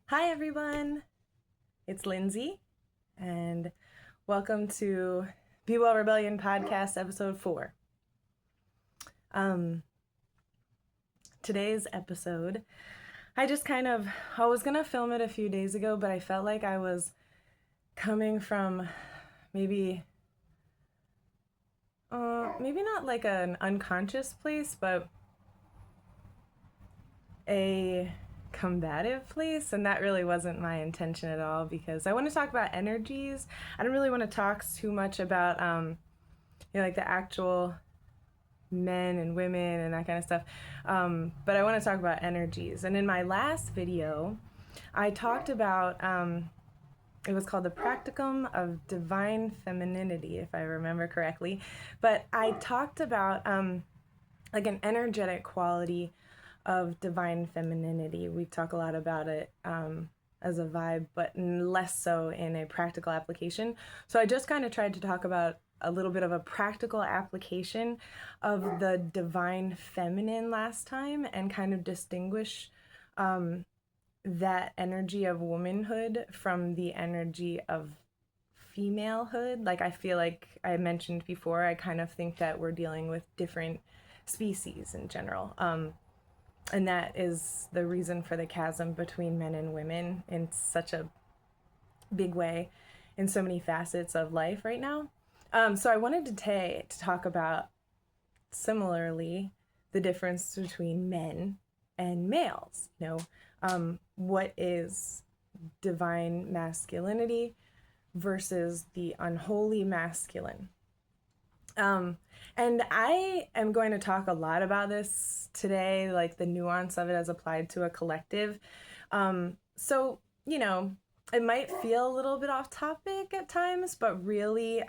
Hi everyone, it's Lindsay, and welcome to Be Well Rebellion Podcast Episode 4. Um, Today's episode, I was gonna film it a few days ago, but I felt like I was coming from maybe, maybe not like an unconscious place, but a combative place, and that really wasn't my intention at all because I want to talk about energies. I don't really want to talk too much about like the actual men and women and that kind of stuff, but I want to talk about energies. And in my last video I talked about it was called the practicum of divine femininity, if I remember correctly, but I talked about like an energetic quality of divine femininity. We talk a lot about it as a vibe, but less so in a practical application. So I just kind of tried to talk about a little bit of a practical application of the divine feminine last time and kind of distinguish that energy of womanhood from the energy of femalehood. Like, I feel like I mentioned before, I kind of think that we're dealing with different species in general. And that is the reason for the chasm between men and women in such a big way in so many facets of life right now. So I wanted to talk about similarly the difference between men and males. What is divine masculinity versus the unholy masculine? And I am going to talk a lot about this today, like the nuance of it as applied to a collective. So, it might feel a little bit off topic at times, but really,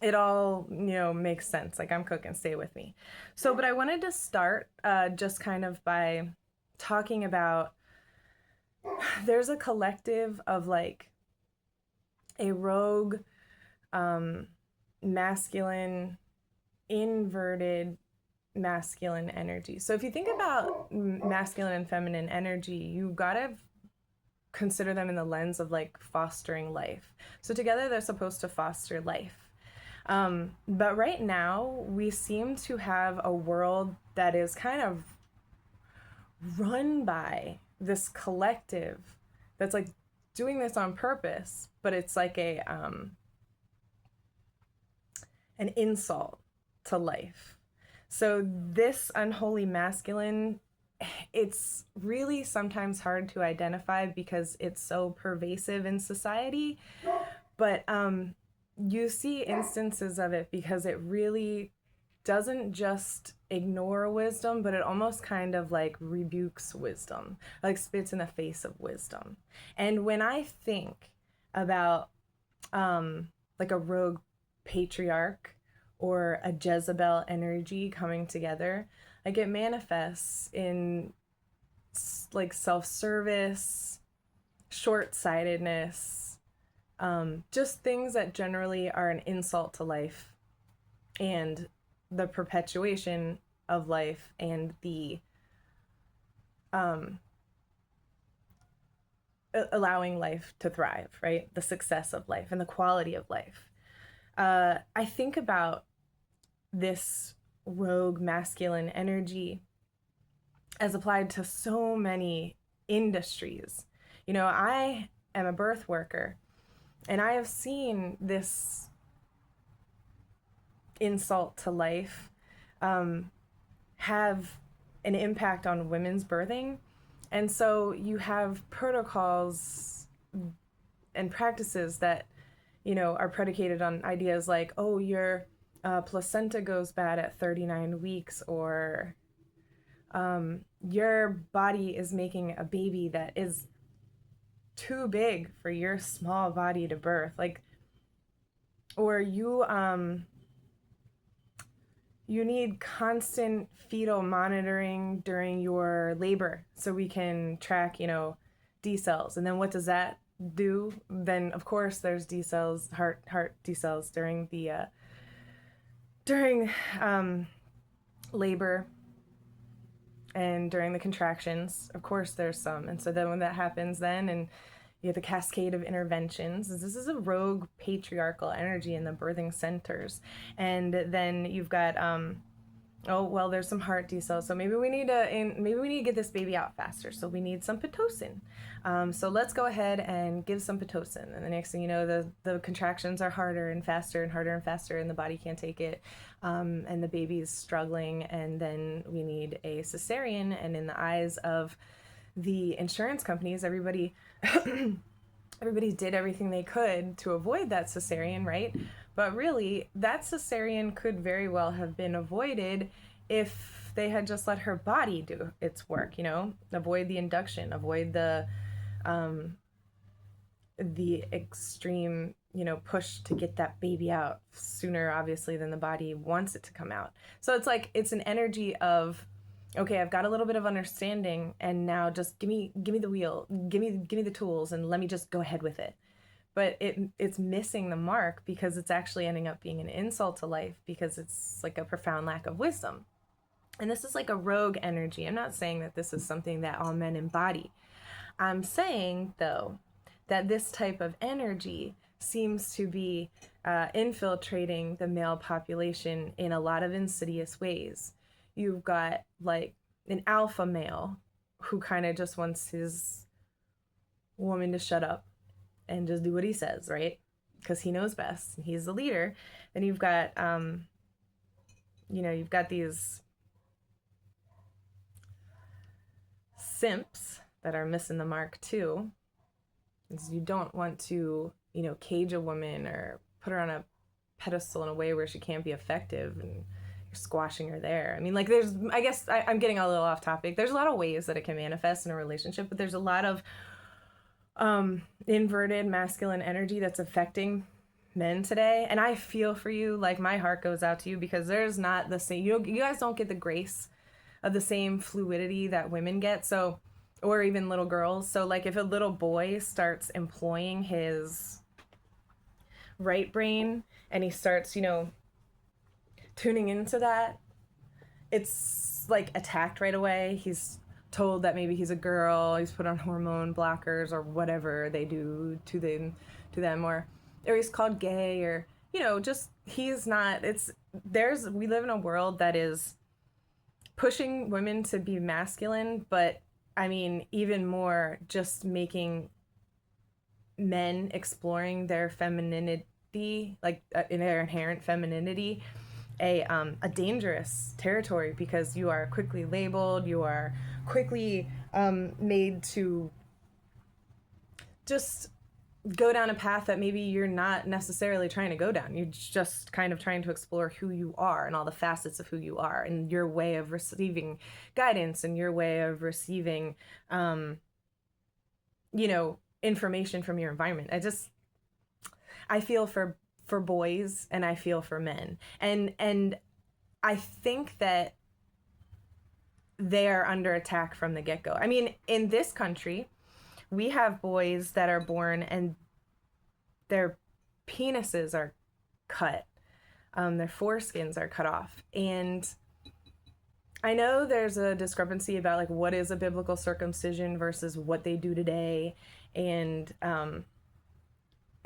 it all, makes sense. Like, I'm cooking, stay with me. So, but I wanted to start just kind of by talking about there's a collective of like a rogue, masculine, inverted masculine energy. So if you think about masculine and feminine energy, you gotta consider them in the lens of like fostering life. So together they're supposed to foster life. But right now we seem to have a world that is kind of run by this collective that's like doing this on purpose, but it's like an insult to life. So this unholy masculine, it's really sometimes hard to identify because it's so pervasive in society, but you see instances of it because it really doesn't just ignore wisdom, but it almost kind of like rebukes wisdom, like spits in the face of wisdom. And when I think about like a rogue patriarch or a Jezebel energy coming together, like it manifests in like self-service, short-sightedness, just things that generally are an insult to life and the perpetuation of life and the allowing life to thrive, right? The success of life and the quality of life. I think about this rogue masculine energy as applied to so many industries. I am a birth worker, and I have seen this insult to life have an impact on women's birthing. And so you have protocols and practices that, are predicated on ideas like, oh, your placenta goes bad at 39 weeks, or your body is making a baby that is too big for your small body to birth. Like, or you need constant fetal monitoring during your labor so we can track, D cells. And then what does that do? Then of course there's D cells, heart D cells during the during labor. And during the contractions, of course, there's some. And so then when that happens, then, and you have the cascade of interventions. This is a rogue patriarchal energy in the birthing centers. And then you've got, oh well, there's some heart decel, so maybe we need to get this baby out faster. So we need some pitocin. So let's go ahead and give some pitocin. And the next thing you know, the contractions are harder and faster and harder and faster, and the body can't take it, and the baby's struggling. And then we need a cesarean. And in the eyes of the insurance companies, everybody did everything they could to avoid that cesarean, right? But really, that cesarean could very well have been avoided if they had just let her body do its work, avoid the induction, avoid the extreme, push to get that baby out sooner, obviously, than the body wants it to come out. So it's an energy of, okay, I've got a little bit of understanding, and now just give me the wheel, give me the tools, and let me just go ahead with it. But it's missing the mark, because it's actually ending up being an insult to life, because it's like a profound lack of wisdom. And this is like a rogue energy. I'm not saying that this is something that all men embody. I'm saying, though, that this type of energy seems to be infiltrating the male population in a lot of insidious ways. You've got like an alpha male who kind of just wants his woman to shut up and just do what he says, right? Because he knows best. He's the leader. Then you've got, you've got these simps that are missing the mark too. You don't want to, cage a woman or put her on a pedestal in a way where she can't be effective, and you're squashing her there. I mean, like, I guess I'm getting a little off topic. There's a lot of ways that it can manifest in a relationship, but there's a lot of inverted masculine energy that's affecting men today. And I feel for you. Like, my heart goes out to you, because there's not the same, you guys don't get the grace of the same fluidity that women get. So, or even little girls. So like, if a little boy starts employing his right brain and he starts, tuning into that, it's like attacked right away. He's told that maybe he's a girl, he's put on hormone blockers or whatever they do to them, or he's called gay, or just, he's not. We live in a world that is pushing women to be masculine, but I mean, even more, just making men exploring their femininity, like in their inherent femininity, a dangerous territory, because you are quickly labeled, you are quickly made to just go down a path that maybe you're not necessarily trying to go down. You're just kind of trying to explore who you are and all the facets of who you are, and your way of receiving guidance, and your way of receiving, information from your environment. I feel for boys, and I feel for men. And I think that they are under attack from the get-go. I mean, in this country, we have boys that are born and their penises are cut. Their foreskins are cut off. And I know there's a discrepancy about like what is a biblical circumcision versus what they do today, and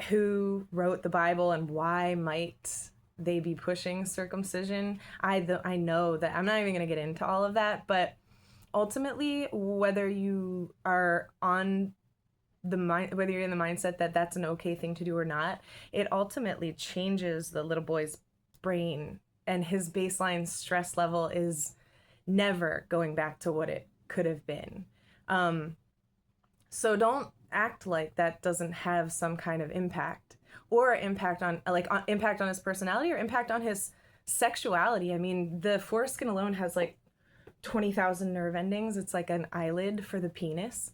who wrote the Bible and why might they be pushing circumcision. I know that I'm not even going to get into all of that, but ultimately, whether you are on whether you're in the mindset that that's an okay thing to do or not, it ultimately changes the little boy's brain, and his baseline stress level is never going back to what it could have been. So don't act like that doesn't have some kind of impact, or impact on impact on his personality, or impact on his sexuality. I mean, the foreskin alone has like 20,000 nerve endings. It's like an eyelid for the penis.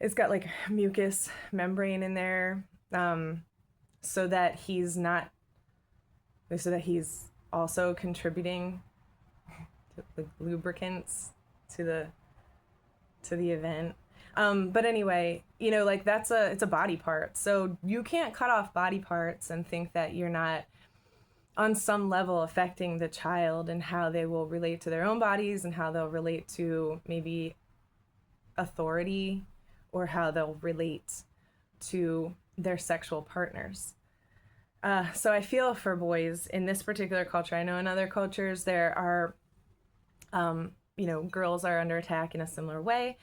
It's got like mucous membrane in there, so that he's also contributing to the lubricants to the event. But anyway, like it's a body part. So you can't cut off body parts and think that you're not on some level affecting the child and how they will relate to their own bodies and how they'll relate to maybe authority or how they'll relate to their sexual partners. So I feel for boys in this particular culture. I know in other cultures there are, girls are under attack in a similar way.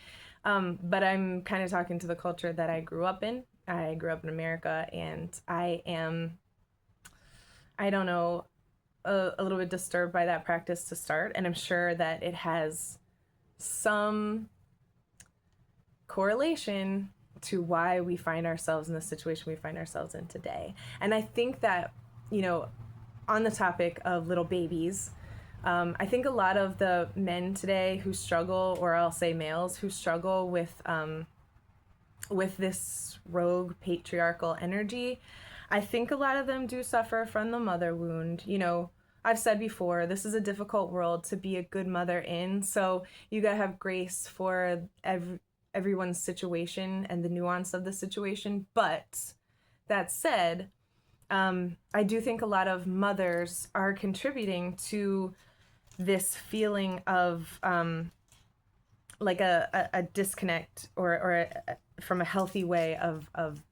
But I'm kind of talking to the culture that I grew up in. I grew up in America, and I don't know, a little bit disturbed by that practice to start. And I'm sure that it has some correlation to why we find ourselves in the situation we find ourselves in today. And I think that, on the topic of little babies, I think a lot of the men today who struggle, or I'll say males who struggle with this rogue patriarchal energy, I think a lot of them do suffer from the mother wound. I've said before, this is a difficult world to be a good mother in, so you gotta have grace for everyone's situation and the nuance of the situation. But that said, I do think a lot of mothers are contributing to this feeling of like a disconnect from a healthy way of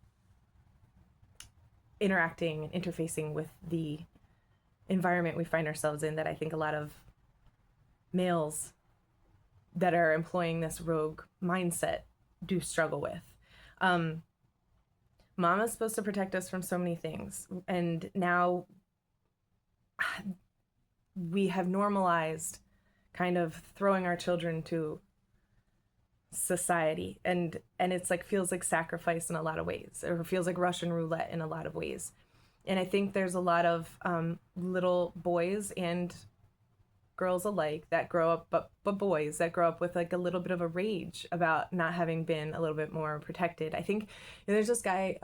interacting and interfacing with the environment we find ourselves in, that I think a lot of males that are employing this rogue mindset do struggle with. Mama's supposed to protect us from so many things, and now we have normalized kind of throwing our children to society, and it's like feels like sacrifice in a lot of ways, or feels like Russian roulette in a lot of ways. And I think there's a lot of little boys and girls alike that grow up, but boys that grow up with like a little bit of a rage about not having been a little bit more protected. I think there's this guy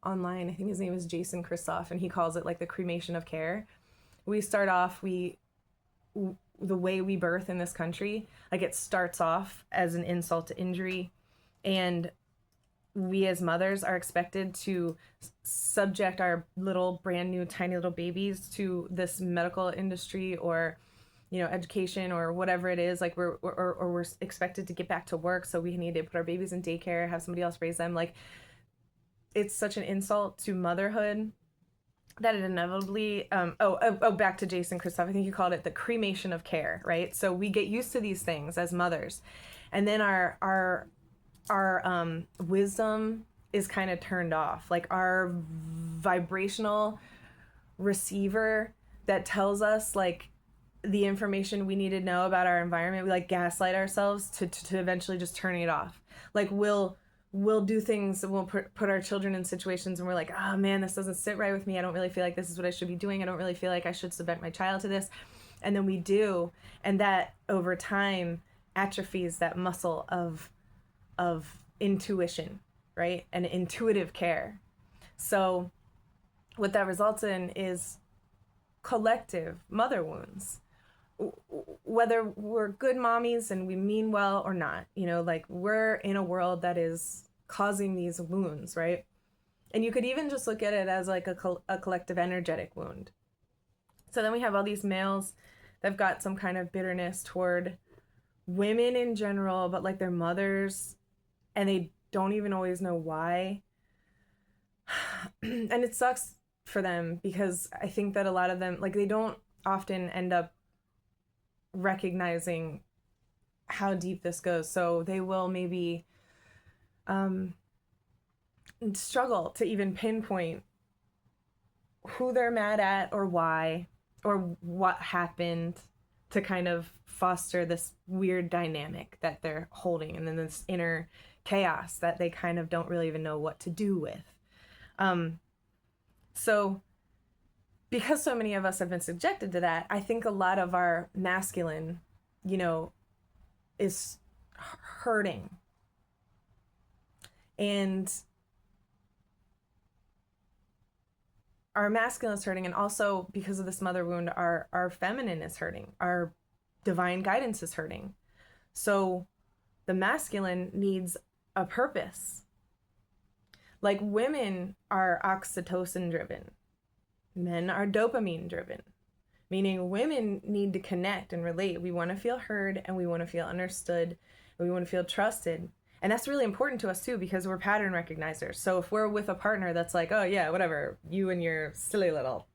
online, I think his name is Jason Christoff, and he calls it like the cremation of care. We start off, the way we birth in this country, like it starts off as an insult to injury, and we as mothers are expected to subject our little brand new tiny little babies to this medical industry, or education, or whatever it is. Like we're expected to get back to work, so we need to put our babies in daycare, have somebody else raise them. Like, it's such an insult to motherhood that it inevitably back to Jason Christoph, I think you called it the cremation of care, right? So we get used to these things as mothers, and then our wisdom is kind of turned off. Like our vibrational receiver that tells us like the information we need to know about our environment, we like gaslight ourselves to eventually just turning it off. Like we'll do things, and we'll put our children in situations and we're like, oh man, this doesn't sit right with me. I don't really feel like this is what I should be doing. I don't really feel like I should subject my child to this. And then we do, and that over time atrophies that muscle of intuition, right? And intuitive care. So what that results in is collective mother wounds, whether we're good mommies and we mean well or not. Like we're in a world that is causing these wounds, right? And you could even just look at it as like a collective energetic wound. So then we have all these males that have got some kind of bitterness toward women in general, but like their mothers, and they don't even always know why. And it sucks for them, because I think that a lot of them, like, they don't often end up recognizing how deep this goes. So they will maybe struggle to even pinpoint who they're mad at, or why, or what happened to kind of foster this weird dynamic that they're holding, and then this inner chaos that they kind of don't really even know what to do with. So because so many of us have been subjected to that, I think a lot of our masculine, is hurting. And our masculine is hurting, and also because of this mother wound, our feminine is hurting. Our divine guidance is hurting. So the masculine needs a purpose. Like women are oxytocin driven. Men are dopamine driven, meaning women need to connect and relate. We want to feel heard and we want to feel understood and we want to feel trusted. And that's really important to us too because we're pattern recognizers. So if we're with a partner that's like, oh yeah, whatever, you and your silly little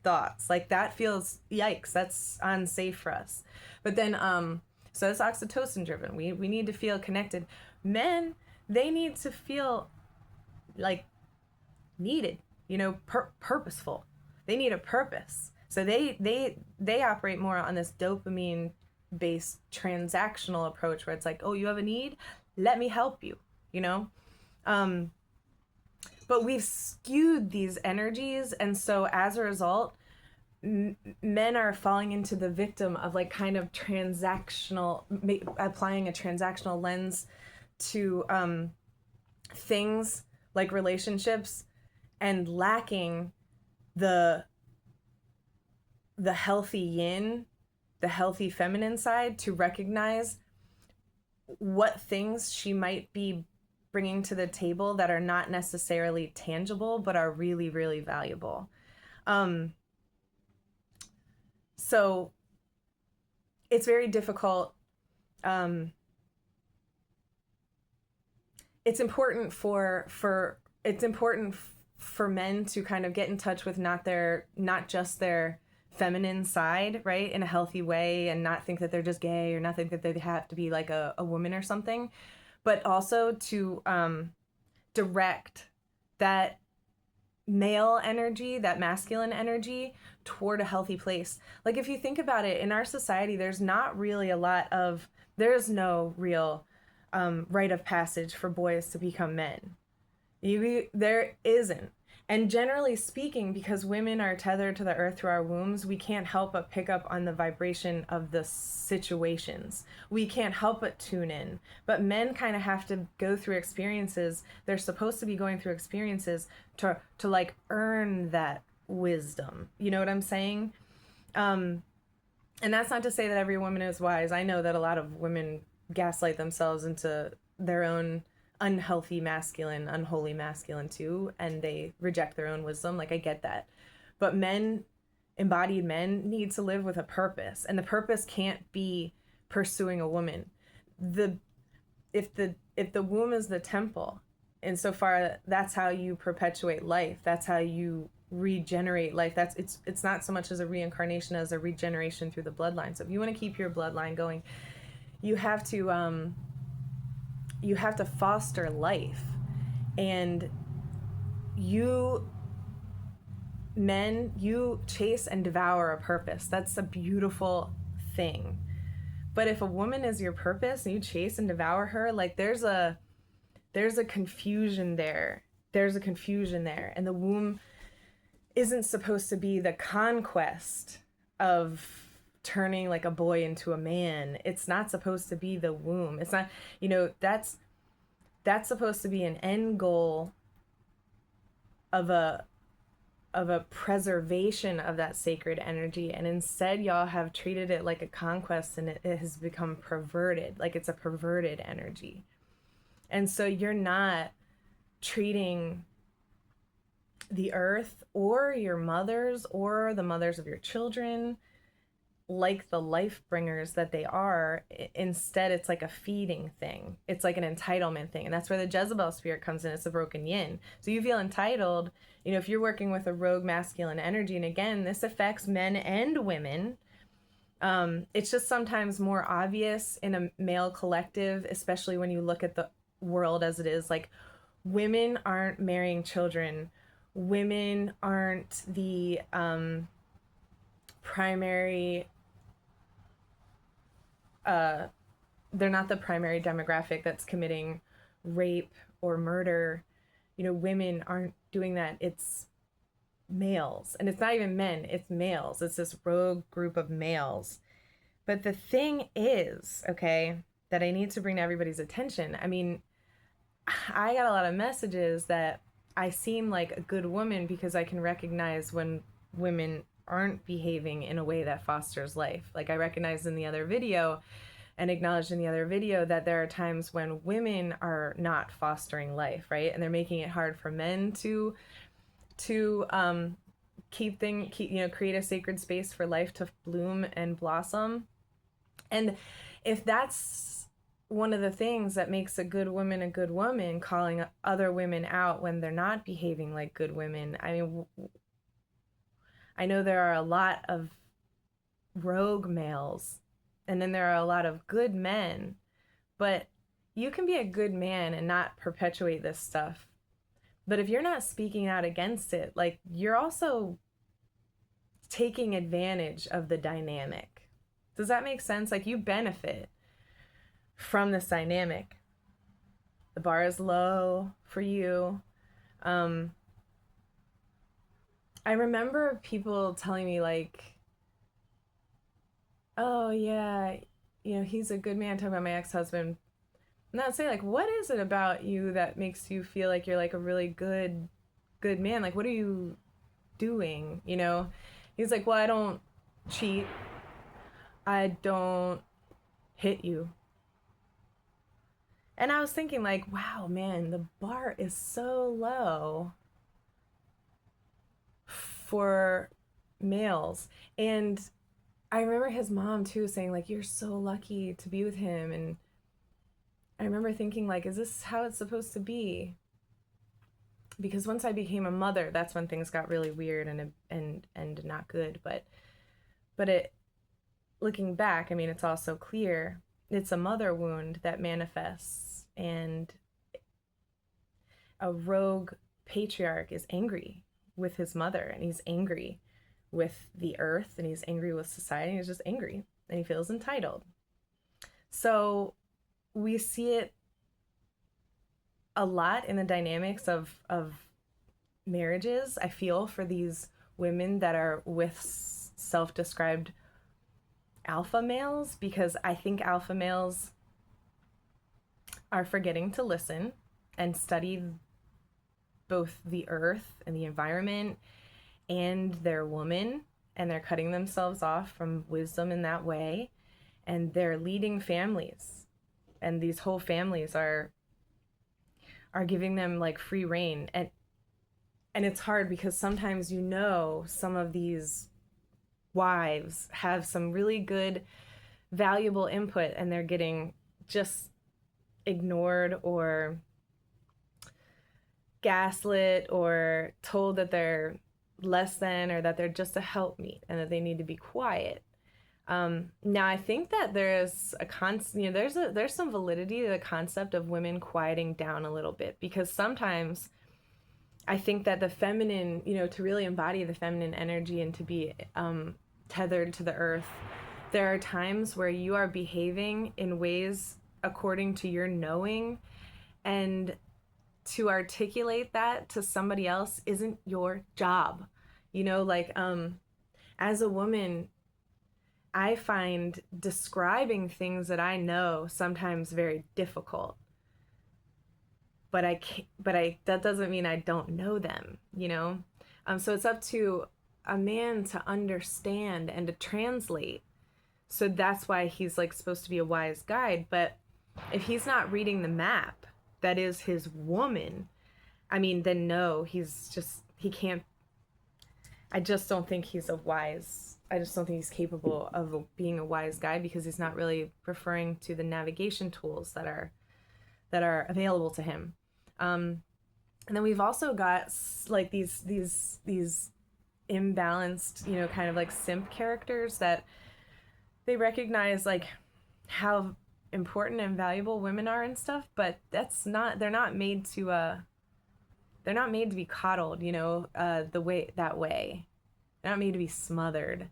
thoughts, like that feels yikes, that's unsafe for us. But then so it's oxytocin driven. We need to feel connected. Men, they need to feel like needed, purposeful. They need a purpose. So they operate more on this dopamine based transactional approach where it's like, oh, you have a need, let me help you, um but we've skewed these energies, and so as a result, men are falling into the victim of like kind of transactional, applying a transactional lens to things like relationships, and lacking the healthy yin, the healthy feminine side, to recognize what things she might be bringing to the table that are not necessarily tangible but are really, really valuable. So it's very difficult. It's important for men to kind of get in touch with not just their feminine side, right, in a healthy way, and not think that they're just gay or not think that they have to be like a woman or something, but also to direct that male energy, that masculine energy, toward a healthy place. Like if you think about it, in our society, there's no real rite of passage for boys to become men. There isn't. And generally speaking, because women are tethered to the earth through our wombs, we can't help but pick up on the vibration of the situations. We can't help but tune in. But men kind of have to go through experiences. They're supposed to be going through experiences to like earn that wisdom. You know what I'm saying? And that's not to say that every woman is wise. I know that a lot of women gaslight themselves into their own unhealthy masculine, unholy masculine too, and they reject their own wisdom. Like I get that. But men, embodied men, need to live with a purpose, and the purpose can't be pursuing a woman. If the womb is the temple, insofar that's how you perpetuate life, that's how you regenerate life. It's not so much as a reincarnation as a regeneration through the bloodline. So if you want to keep your bloodline going, you have to foster life. And you men, you chase and devour a purpose. That's a beautiful thing. But if a woman is your purpose and you chase and devour her, like there's a confusion there. There's a confusion there. And the womb isn't supposed to be the conquest of turning like a boy into a man. It's not supposed to be the womb. It's not, that's supposed to be an end goal of a preservation of that sacred energy. And instead y'all have treated it like a conquest, and it has become perverted. Like it's a perverted energy. And so you're not treating the earth or your mothers or the mothers of your children like the life bringers that they are. Instead, it's like a feeding thing. It's like an entitlement thing. And that's where the Jezebel spirit comes in. It's a broken yin. So you feel entitled, if you're working with a rogue masculine energy. And again, this affects men and women. It's just sometimes more obvious in a male collective, especially when you look at the world as it is. Like, women aren't marrying children. Women aren't the primary they're not the primary demographic that's committing rape or murder. Women aren't doing that. It's males. And it's not even men, it's males. It's this rogue group of males. But the thing is, okay, that I need to bring to everybody's attention. I mean, I got a lot of messages that I seem like a good woman because I can recognize when women aren't behaving in a way that fosters life. Like I recognized in the other video and acknowledged in the other video that there are times when women are not fostering life, right? And they're making it hard for men to create a sacred space for life to bloom and blossom. And if that's one of the things that makes a good woman, calling other women out when they're not behaving like good women. I mean, I know there are a lot of rogue males, and then there are a lot of good men, but you can be a good man and not perpetuate this stuff. But if you're not speaking out against it, like, you're also taking advantage of the dynamic. Does that make sense? Like, you benefit from this dynamic. The bar is low for you. I remember people telling me, like, oh yeah, he's a good man, talking about my ex-husband. And I'd say, like, what is it about you that makes you feel like you're like a really good man? Like, what are you doing? He's like, well, I don't cheat. I don't hit you. And I was thinking, like, wow, man, the bar is so low for males. And I remember his mom too saying, like, you're so lucky to be with him. And I remember thinking, like, is this how it's supposed to be? Because once I became a mother, that's when things got really weird and not good. But it, looking back, I mean, it's also clear it's a mother wound that manifests, and a rogue patriarch is angry with his mother, and he's angry with the earth, and he's angry with society, and he's just angry, and he feels entitled. So we see it a lot in the dynamics of marriages. I feel for these women that are with self-described alpha males, because I think alpha males are forgetting to listen and study both the earth and the environment and their woman, and they're cutting themselves off from wisdom in that way, and they're leading families, and these whole families are giving them like free reign. And it's hard because sometimes some of these wives have some really good valuable input, and they're getting just ignored or gaslit or told that they're less than, or that they're just a helpmeet and that they need to be quiet. Now I think that there's there's some validity to the concept of women quieting down a little bit, because sometimes I think that the feminine, to really embody the feminine energy and to be tethered to the earth, there are times where you are behaving in ways according to your knowing, and to articulate that to somebody else isn't your job. As a woman, I find describing things that I know sometimes very difficult. But that doesn't mean I don't know them. So it's up to a man to understand and to translate. So that's why he's like supposed to be a wise guide. But if he's not reading the map that is his woman, I mean, then no, he can't. I just don't think he's capable of being a wise guide, because he's not really referring to the navigation tools that are available to him. And then we've also got like these imbalanced, kind of like simp characters that they recognize like how important and valuable women are and stuff, but they're not made to be coddled, the way that way. They're not made to be smothered.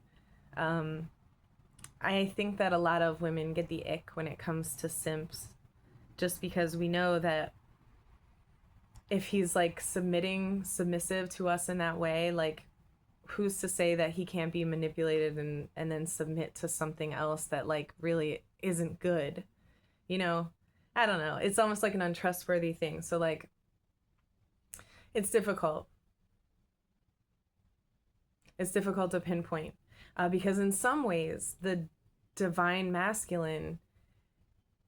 I think that a lot of women get the ick when it comes to simps, just because we know that if he's like submissive to us in that way, like, who's to say that he can't be manipulated and then submit to something else that like really isn't good? I don't know. It's almost like an untrustworthy thing. So like, it's difficult. It's difficult to pinpoint, because in some ways the divine masculine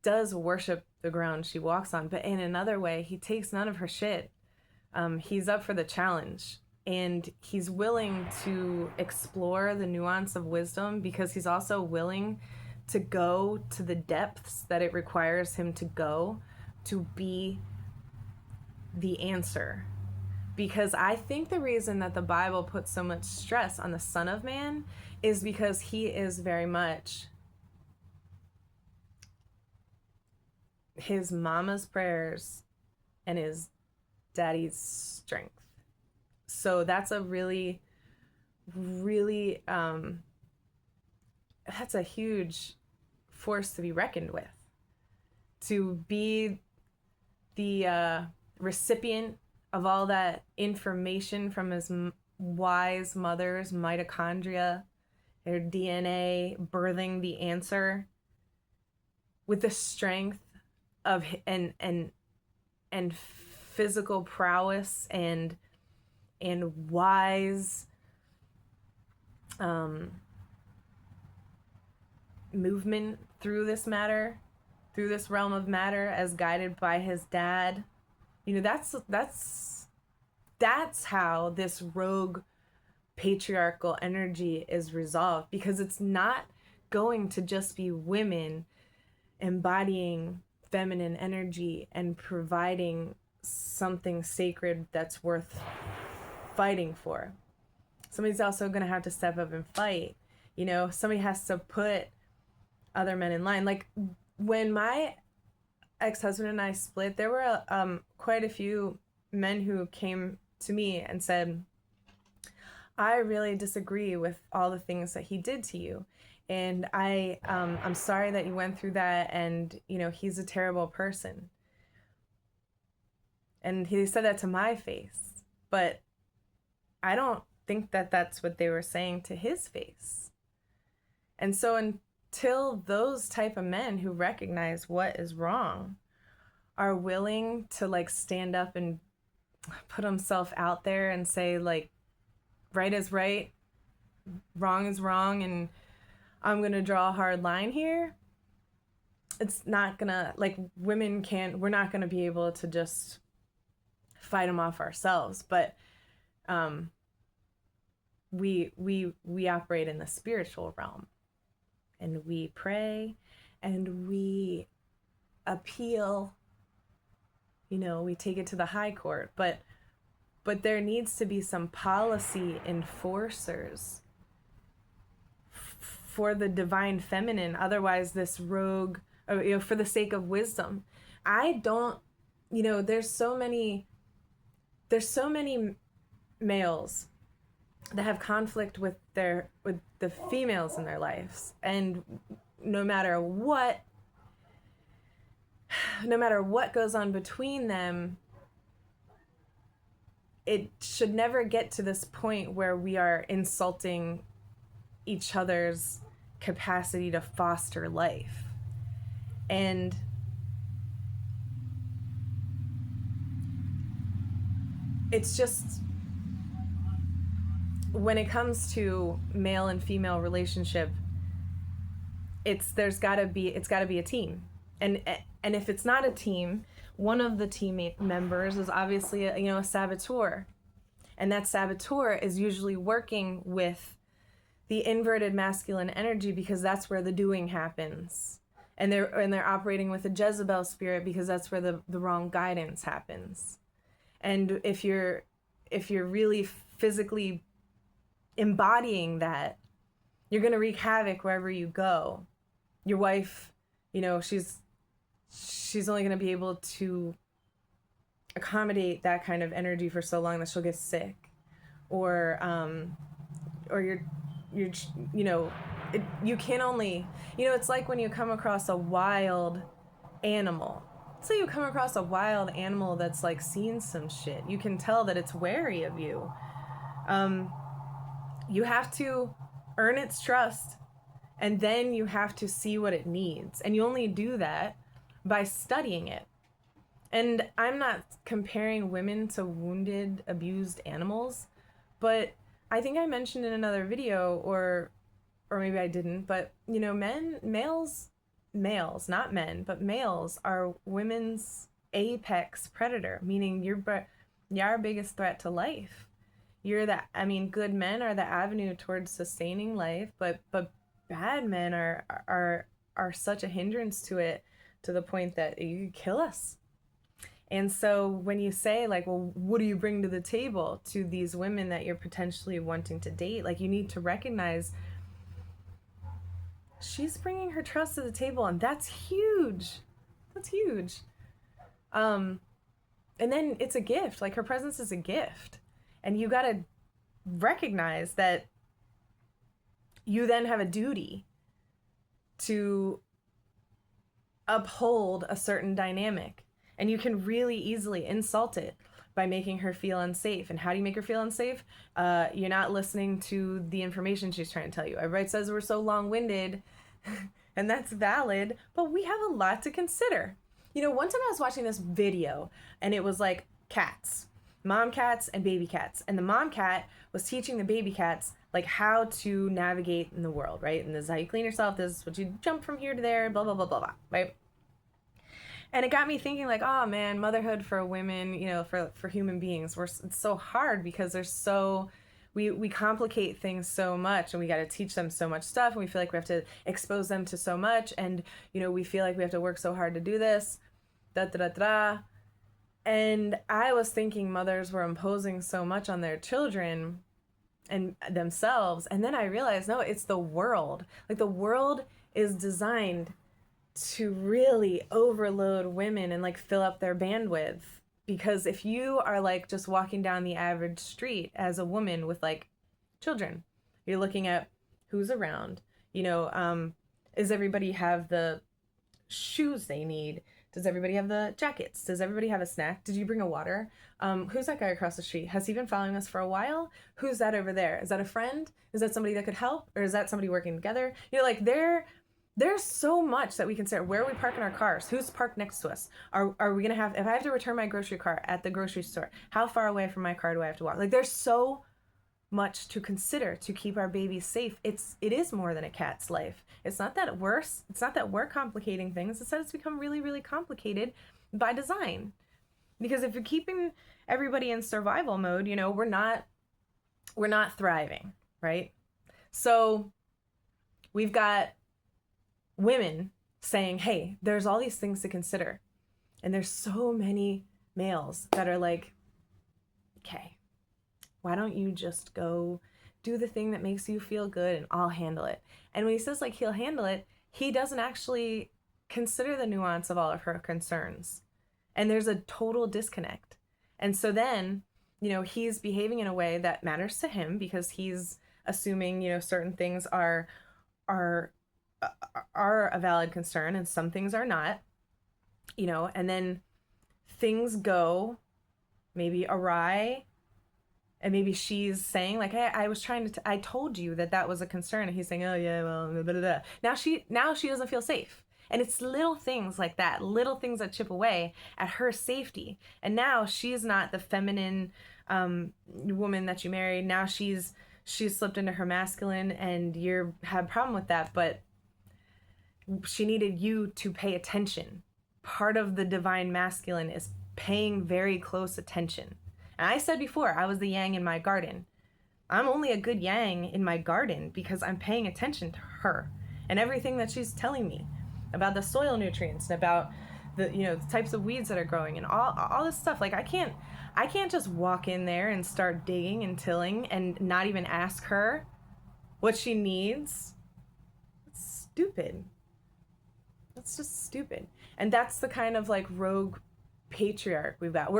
does worship the ground she walks on, but in another way he takes none of her shit. He's up for the challenge. and he's willing to explore the nuance of wisdom because he's also willing to go to the depths that it requires him to go to be the answer. Because I think the reason that the Bible puts so much stress on the Son of Man is because he is very much his mama's prayers and his daddy's strength. So that's a really, really, that's a huge force to be reckoned with. To be the recipient of all that information from his wise mother's mitochondria, their DNA, birthing the answer with the strength of and physical prowess and wise movement through this matter, through this realm of matter, as guided by his dad. You know, that's how this rogue patriarchal energy is resolved, because it's not going to just be women embodying feminine energy and providing something sacred that's worth fighting for. Somebody's also going to have to step up and fight. You know, somebody has to put other men in line. Like when my ex-husband and I split, there were quite a few men who came to me and said, I really disagree with all the things that he did to you. And I'm sorry that you went through that, and, you know, he's a terrible person. And he said that to my face, but I don't think that that's what they were saying to his face. And so until those type of men who recognize what is wrong are willing to like stand up and put himself out there and say like, right is right, wrong is wrong, and I'm going to draw a hard line here, it's not going to, like, we're not going to be able to just fight them off ourselves. But we operate in the spiritual realm, and we pray and we appeal, you know, we take it to the high court, but there needs to be some policy enforcers for the divine feminine. Otherwise, this rogue, you know, for the sake of wisdom. I don't, you know, there's so many males that have conflict with the females in their lives, and no matter what goes on between them, it should never get to this point where we are insulting each other's capacity to foster life. And it's just, when it comes to male and female relationship, it's got to be a team. And if it's not a team, one of the teammate members is obviously a saboteur. And that saboteur is usually working with the inverted masculine energy, because that's where the doing happens. And they're operating with a Jezebel spirit, because that's where the wrong guidance happens. And if you're really physically embodying that, you're going to wreak havoc wherever you go. Your wife, you know, she's only going to be able to accommodate that kind of energy for so long that she'll get sick, or you're you know, you can only, you know, it's like when you come across a wild animal. So you come across a wild animal that's like seen some shit. You can tell that it's wary of you. You have to earn its trust, and then you have to see what it needs. And you only do that by studying it. And I'm not comparing women to wounded, abused animals, but I think I mentioned in another video, or maybe I didn't, but, you know, males, not men, but males are women's apex predator, meaning you're our biggest threat to life. good men are the avenue towards sustaining life, but bad men are such a hindrance to it, to the point that you could kill us. And so when you say, like, well, what do you bring to the table to these women that you're potentially wanting to date? Like, you need to recognize she's bringing her trust to the table, and that's huge. That's huge. Um, and then it's a gift. Like, her presence is a gift. And you got to recognize that you then have a duty to uphold a certain dynamic. And you can really easily insult it by making her feel unsafe. And how do you make her feel unsafe? You're not listening to the information she's trying to tell you. Everybody says we're so long-winded, and that's valid, but we have a lot to consider. You know, one time I was watching this video, and it was like cats, mom cats and baby cats. And the mom cat was teaching the baby cats like how to navigate in the world, right? And this is how you clean yourself. This is what you jump from here to there, blah, blah, blah, blah, blah, right? And it got me thinking, like, oh man, motherhood for women, you know, for human beings, it's so hard because there's so, we complicate things so much, and we got to teach them so much stuff, and we feel like we have to expose them to so much, and, you know, we feel like we have to work so hard to do this, da da da da. And I was thinking mothers were imposing so much on their children and themselves, and then I realized, no, it's the world. Like, the world is designed to really overload women and like fill up their bandwidth. Because if you are like just walking down the average street as a woman with like children, you're looking at who's around, you know, does everybody have the shoes they need? Does everybody have the jackets? Does everybody have a snack? Did you bring a water? Who's that guy across the street? Has he been following us for a while? Who's that over there? Is that a friend? Is that somebody that could help? Or is that somebody working together? You know, like there's so much that we consider. Where are we parking our cars? Who's parked next to us? Are we going to have, if I have to return my grocery cart at the grocery store, how far away from my car do I have to walk? Like, there's so much to consider to keep our babies safe. It is more than a cat's life. It's not that worse. It's not that we're complicating things. It's that it's become really, really complicated by design. Because if you're keeping everybody in survival mode, you know, we're not thriving, right? So we've got women saying, hey, there's all these things to consider. And there's so many males that are like, okay, why don't you just go do the thing that makes you feel good and I'll handle it. And when he says like he'll handle it, he doesn't actually consider the nuance of all of her concerns. And there's a total disconnect. And so then, you know, he's behaving in a way that matters to him because he's assuming, you know, certain things are a valid concern and some things are not, you know, and then things go maybe awry, and maybe she's saying like, hey, I was trying to, I told you that was a concern, and he's saying, oh yeah, well, blah, blah, blah. Now she doesn't feel safe. And it's little things like that, little things that chip away at her safety. And now she's not the feminine woman that you married. Now she's slipped into her masculine, and you have a problem with that, but she needed you to pay attention. Part of the divine masculine is paying very close attention. And I said before, I was the yang in my garden. I'm only a good yang in my garden because I'm paying attention to her and everything that she's telling me about the soil nutrients and about the, you know, the types of weeds that are growing and all this stuff. Like I can't just walk in there and start digging and tilling and not even ask her what she needs. It's stupid. That's just stupid. And that's the kind of like rogue patriarch we've got.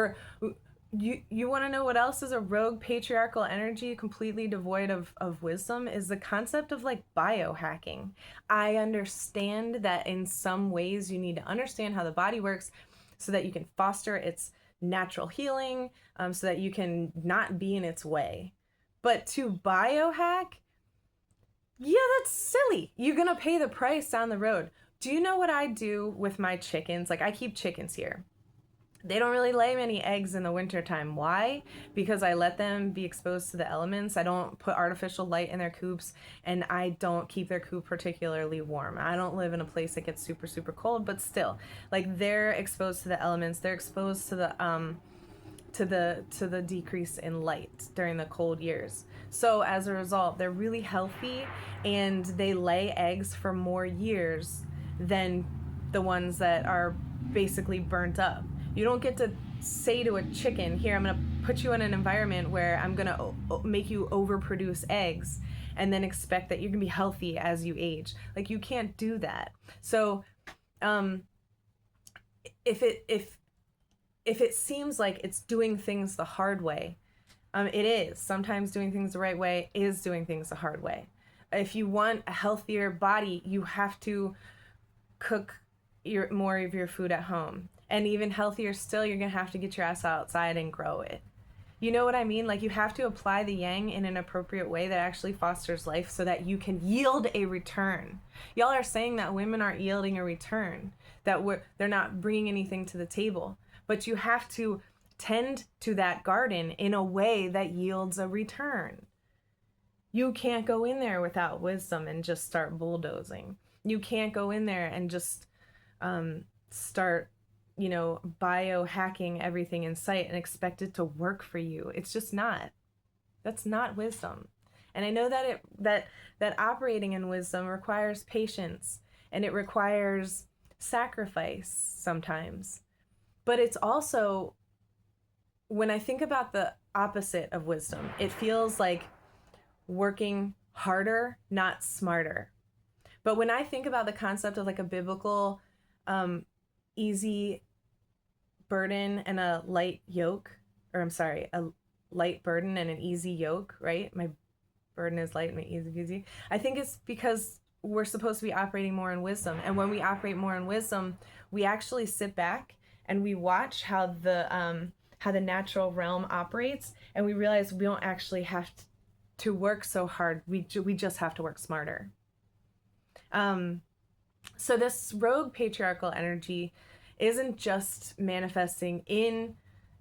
You want to know what else is a rogue patriarchal energy completely devoid of wisdom is the concept of like biohacking. I understand that in some ways you need to understand how the body works so that you can foster its natural healing, so that you can not be in its way. But to biohack, yeah, that's silly. You're going to pay the price down the road. Do you know what I do with my chickens? Like I keep chickens here. They don't really lay many eggs in the wintertime. Why? Because I let them be exposed to the elements. I don't put artificial light in their coops, and I don't keep their coop particularly warm. I don't live in a place that gets super, super cold, but still, like they're exposed to the elements. They're exposed to to the decrease in light during the cold years. So as a result, they're really healthy and they lay eggs for more years than the ones that are basically burnt up. You don't get to say to a chicken, here, I'm going to put you in an environment where I'm going to make you overproduce eggs and then expect that you're going to be healthy as you age. Like, you can't do that. So if it seems like it's doing things the hard way, it is. Sometimes doing things the right way is doing things the hard way. If you want a healthier body, you have to cook more of your food at home. And even healthier still, you're going to have to get your ass outside and grow it. You know what I mean? Like, you have to apply the yang in an appropriate way that actually fosters life so that you can yield a return. Y'all are saying that women aren't yielding a return, that they're not bringing anything to the table. But you have to tend to that garden in a way that yields a return. You can't go in there without wisdom and just start bulldozing. You can't go in there and just start, biohacking everything in sight and expect it to work for you. It's just not. That's not wisdom. And I know that operating in wisdom requires patience and it requires sacrifice sometimes. But it's also, when I think about the opposite of wisdom, it feels like working harder, not smarter. But when I think about the concept of like a biblical easy burden and a light yoke, a light burden and an easy yoke, right? My burden is light and my easy. I think it's because we're supposed to be operating more in wisdom. And when we operate more in wisdom, we actually sit back and we watch how the natural realm operates, and we realize we don't actually have to work so hard. We just have to work smarter. So this rogue patriarchal energy isn't just manifesting in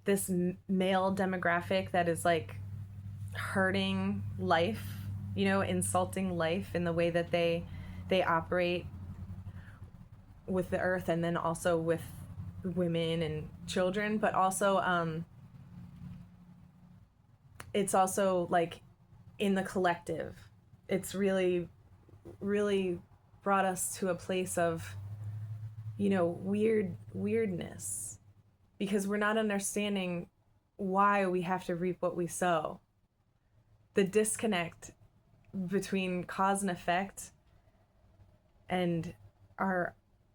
this male demographic that is like hurting life, insulting life in the way that they operate with the earth and then also with women and children, but also it's also like in the collective. It's really, really brought us to a place of, weirdness, because we're not understanding why we have to reap what we sow. The disconnect between cause and effect and our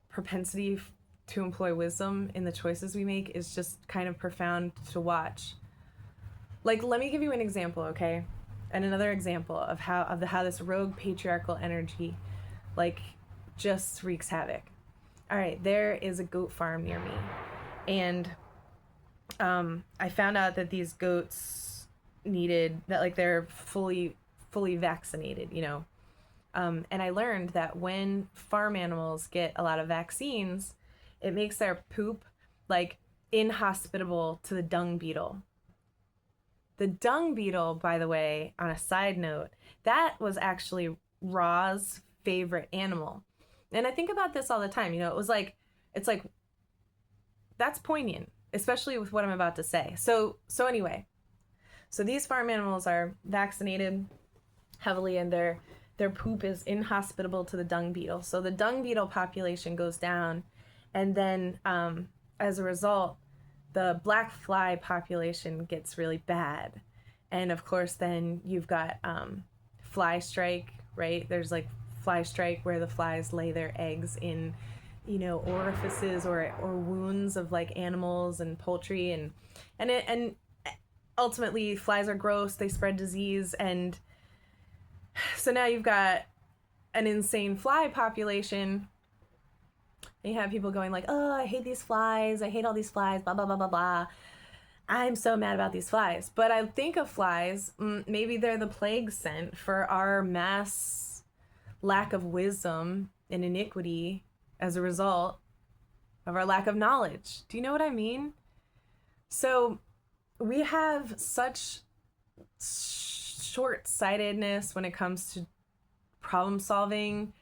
propensity to employ wisdom in the choices we make is just kind of profound to watch. Like, let me give you an example, okay? And another example of how this rogue patriarchal energy like just wreaks havoc. All right, there is a goat farm near me, and I found out that these goats they're fully vaccinated, and I learned that when farm animals get a lot of vaccines, it makes their poop like inhospitable to the dung beetle. The dung beetle, by the way, on a side note, that was actually Ra's favorite animal. And I think about this all the time. It's like that's poignant, especially with what I'm about to say. So anyway, so these farm animals are vaccinated heavily, and their poop is inhospitable to the dung beetle. So the dung beetle population goes down, and then as a result, the black fly population gets really bad. And of course, then you've got fly strike, right? There's like fly strike where the flies lay their eggs in, orifices or wounds of like animals and poultry, and ultimately flies are gross. They spread disease, and so now you've got an insane fly population. And you have people going like, oh, I hate these flies. I hate all these flies, blah, blah, blah, blah, blah. I'm so mad about these flies. But I think of flies, maybe they're the plague sent for our mass lack of wisdom and iniquity as a result of our lack of knowledge. Do you know what I mean? So we have such short-sightedness when it comes to problem solving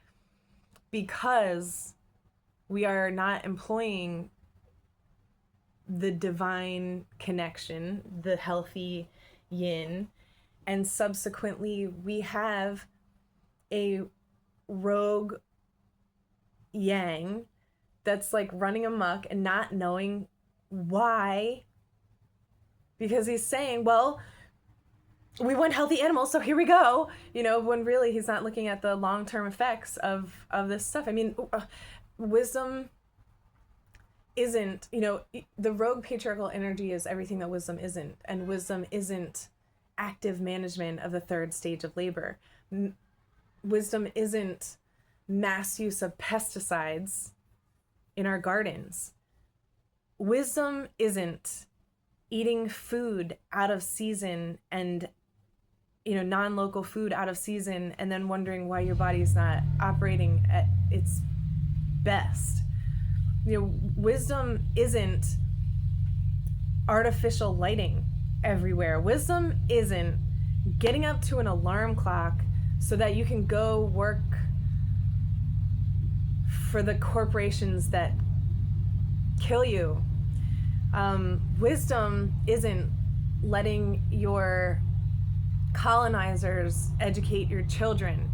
because we are not employing the divine connection, the healthy yin, and subsequently we have a rogue yang that's like running amok and not knowing why, because he's saying, well, we want healthy animals, so here we go, when really he's not looking at the long-term effects of this stuff. I mean, wisdom isn't, the rogue patriarchal energy is everything that wisdom isn't, and wisdom isn't active management of the third stage of labor. Wisdom isn't mass use of pesticides in our gardens. Wisdom isn't eating food out of season and non-local food out of season and then wondering why your body's not operating at its best. Wisdom isn't artificial lighting everywhere. Wisdom isn't getting up to an alarm clock so that you can go work for the corporations that kill you. Wisdom isn't letting your colonizers educate your children.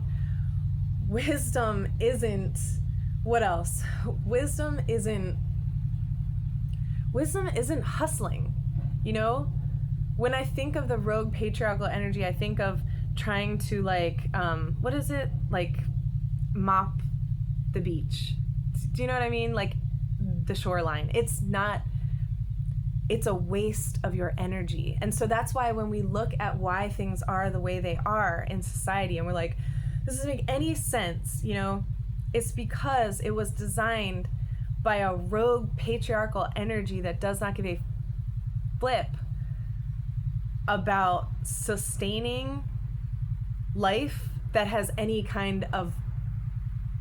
Wisdom isn't, what else? Wisdom isn't hustling. When I think of the rogue patriarchal energy, I think of trying to what is it? Mop the beach. Do you know what I mean? The shoreline. It's a waste of your energy. And so that's why when we look at why things are the way they are in society and we're like, this doesn't make any sense, it's because it was designed by a rogue patriarchal energy that does not give a flip about sustaining life that has any kind of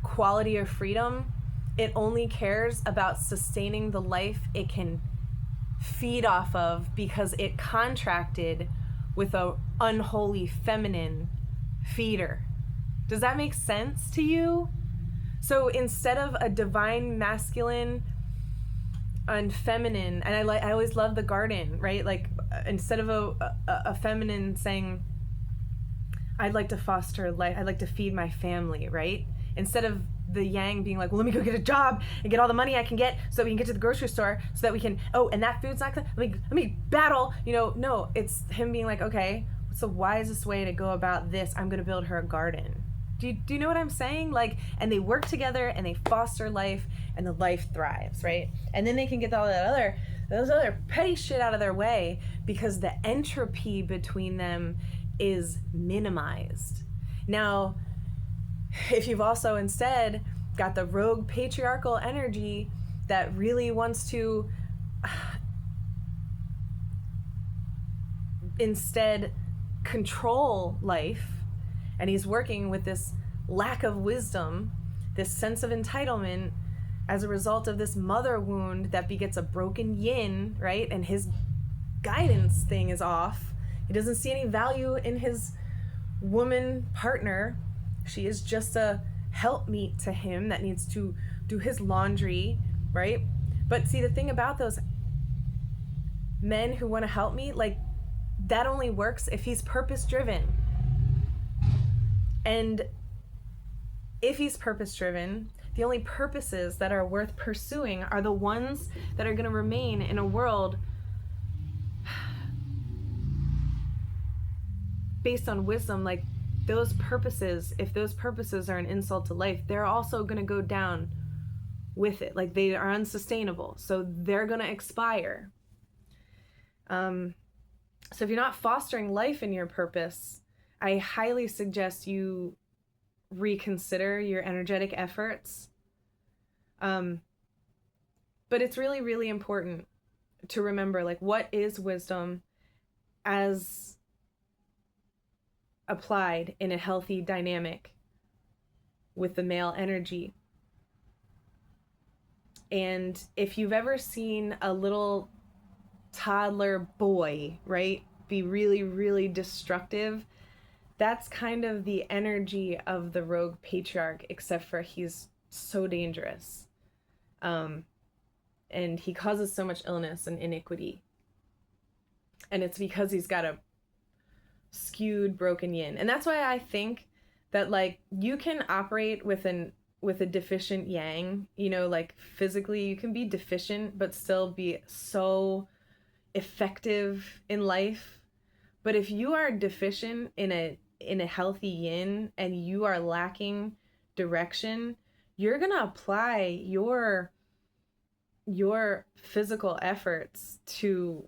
quality or freedom. It only cares about sustaining the life it can feed off of because it contracted with a unholy feminine feeder. Does that make sense to you? So instead of a divine masculine and feminine, and I always love the garden, right? Instead of a feminine saying, I'd like to foster life, I'd like to feed my family, right? Instead of the yang being like, well, let me go get a job and get all the money I can get so that we can get to the grocery store so that we can, and that food's not, let me battle, no, it's him being like, okay, what's the wisest way to go about this? I'm going to build her a garden. Do you know what I'm saying? And they work together and they foster life and the life thrives, right? And then they can get all those other petty shit out of their way because the entropy between them is minimized. Now, if you've also instead got the rogue patriarchal energy that really wants to instead control life, and he's working with this lack of wisdom, this sense of entitlement as a result of this mother wound that begets a broken yin, right? And his guidance thing is off. He doesn't see any value in his woman partner. She is just a helpmeet to him that needs to do his laundry, right? But see, the thing about those men who want to help me, that only works if he's purpose driven. And if he's purpose driven, the only purposes that are worth pursuing are the ones that are going to remain in a world based on wisdom. Those purposes, if those purposes are an insult to life, they're also going to go down with it. They are unsustainable, so they're going to expire. So if you're not fostering life in your purpose, I highly suggest you reconsider your energetic efforts. But it's really, really important to remember, what is wisdom as applied in a healthy dynamic with the male energy. And if you've ever seen a little toddler boy, right, be really, really destructive, that's kind of the energy of the rogue patriarch, except for he's so dangerous. and he causes so much illness and iniquity. And it's because he's got a skewed, broken yin. And that's why I think that, like, you can operate with a deficient yang, you know, like physically you can be deficient but still be so effective in life. But if you are deficient in a healthy yin and you are lacking direction, you're going to apply your physical efforts to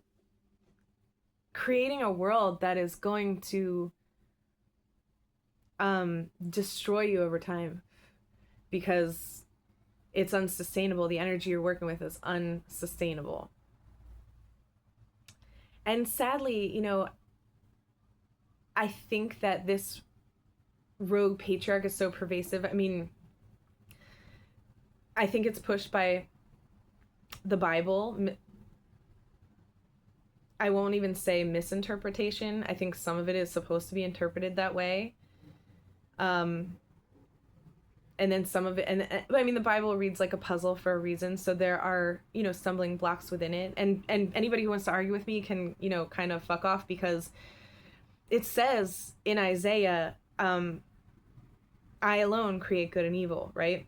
creating a world that is going to destroy you over time, because it's unsustainable. The energy you're working with is unsustainable. And sadly, you know, I think that this rogue patriarch is so pervasive. I mean, I think it's pushed by the Bible. I won't even say misinterpretation. I think some of it is supposed to be interpreted that way. And then some of it, and I mean, the Bible reads like a puzzle for a reason. So there are, you know, stumbling blocks within it. And anybody who wants to argue with me can, you know, kind of fuck off, because it says in Isaiah, I alone create good and evil, right?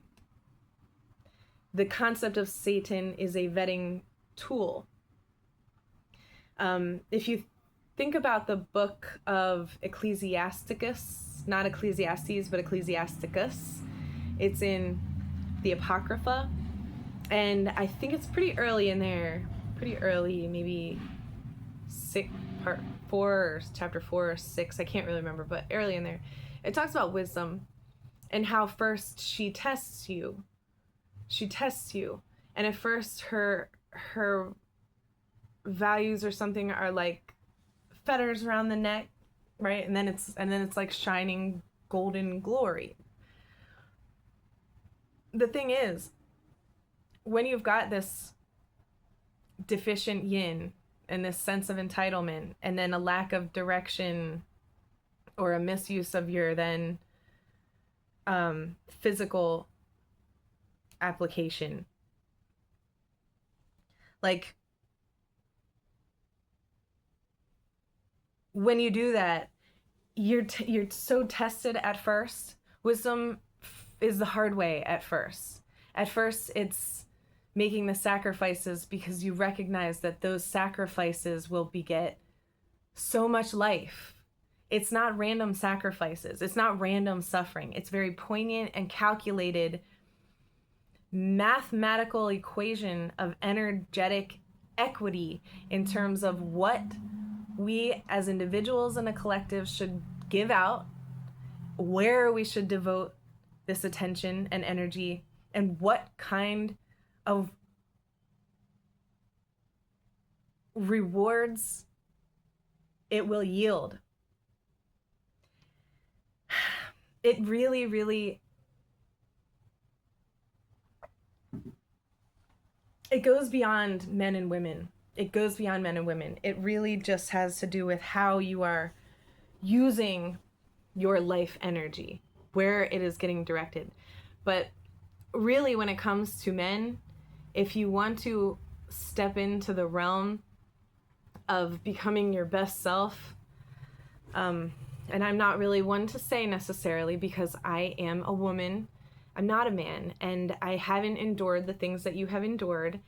The concept of Satan is a vetting tool. If you think about the book of Ecclesiasticus, not Ecclesiastes, but Ecclesiasticus, it's in the Apocrypha, and I think it's pretty early in there, pretty early, maybe part 4 or chapter 4 or 6, I can't really remember, but early in there, it talks about wisdom and how first she tests you, and at first her values or something are like feathers around the neck, right? And then it's like shining golden glory. The thing is, when you've got this deficient yin and this sense of entitlement, and then a lack of direction or a misuse of your then physical application, like, when you do that, you're so tested at first. Wisdom is the hard way at first. At first, it's making the sacrifices because you recognize that those sacrifices will beget so much life. It's not random sacrifices. It's not random suffering. It's very poignant and calculated mathematical equation of energetic equity in terms of what we as individuals and a collective should give out, where we should devote this attention and energy, and what kind of rewards it will yield. It really, really, it goes beyond men and women. It goes beyond men and women. It really just has to do with how you are using your life energy, where it is getting directed. But really, when it comes to men, if you want to step into the realm of becoming your best self, and I'm not really one to say necessarily, because I am a woman, I'm not a man, and I haven't endured the things that you have endured.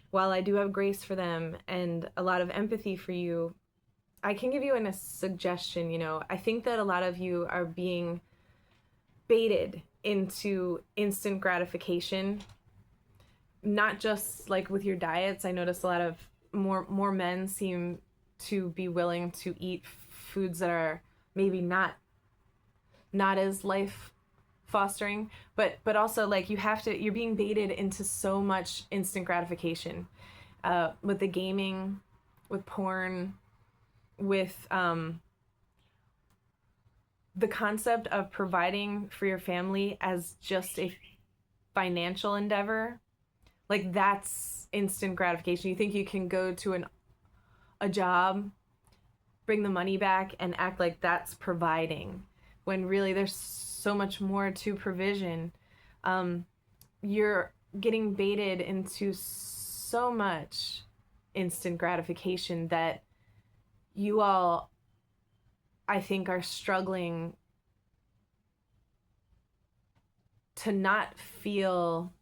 While I do have grace for them and a lot of empathy for you, I can give you a suggestion. You know, I think that a lot of you are being baited into instant gratification, not just like with your diets. I notice a lot of more men seem to be willing to eat foods that are maybe not as life fostering, but also, like, you're being baited into so much instant gratification, with the gaming, with porn, with the concept of providing for your family as just a financial endeavor. Like, that's instant gratification. You think you can go to a job, bring the money back, and act like that's providing, when really there's so much more to provision. You're getting baited into so much instant gratification that you all, I think, are struggling to not feel.